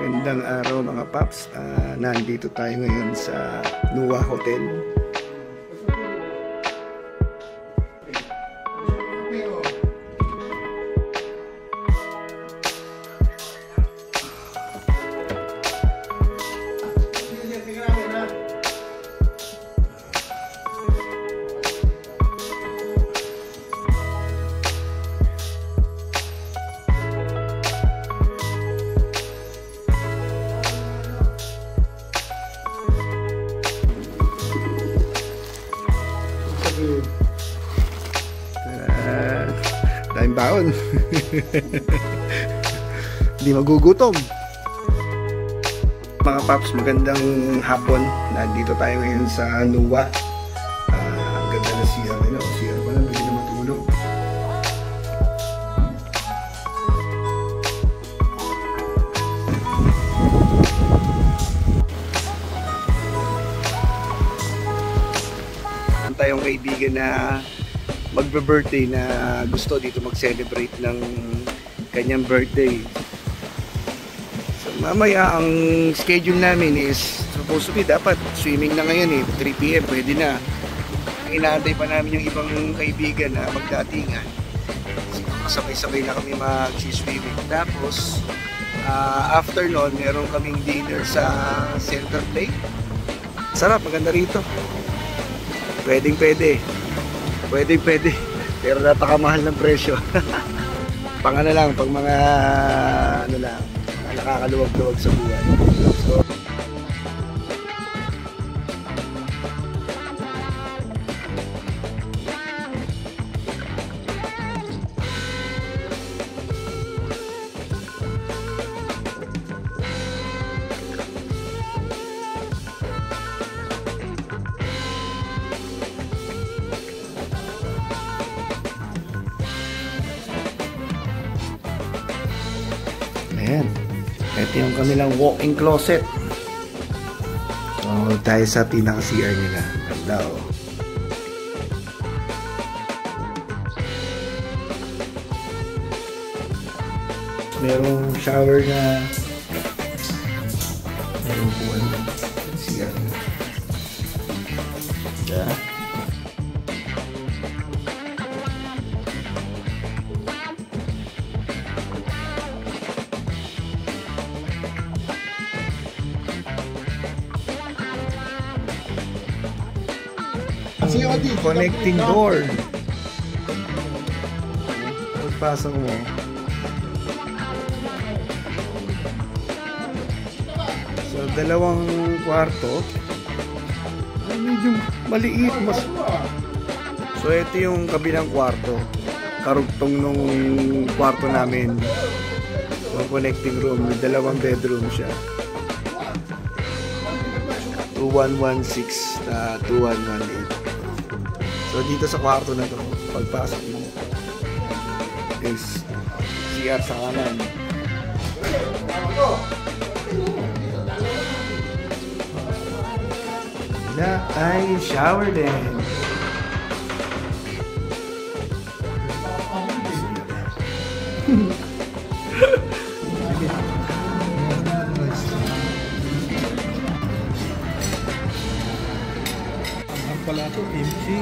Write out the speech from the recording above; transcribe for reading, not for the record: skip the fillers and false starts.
Magandang araw mga paps. Nandito tayo ngayon sa Nuwa Hotel. Daming baon. Hindi magugutom. Mga paps, magandang hapon. Nandito tayo ngayon sa Nuwa. Ang ganda na siya. Siya pa lang, hindi na matulog. Tayong kaibigan na magbe-birthday na gusto dito mag-celebrate ng kanyang birthday. So mamaya ang schedule namin is supposed to be dapat swimming na ngayon 3 PM pwede na. Inaantay pa namin yung ibang kaibigan na magdatingan. Sabay-sabay na kami mag-swimming. Tapos after nun meron kaming dinner sa Center Play. Sarap, maganda rito. Pwede. Pero napakamahal ng presyo. Pang ano lang, pang mga ano lang, nakakaluwag-luwag sa buhay. So, ayan, ito yung kanilang walk-in closet. So, tayo sa pinaka-CR nila. Ganda o. Merong shower na merong buwan na CR nila. Ganda. Connecting door. Pagpasok mo. So, dalawang kwarto. Medyo maliit. So, ito yung kabilang kwarto. Karugtong nung kwarto namin. So, connecting room. May dalawang bedroom siya. 2116 na 2118. So dito sa kwarto na to, pagpasok mo is CR sa kanan. Na ay shower din. Ang pala ito, kimchi.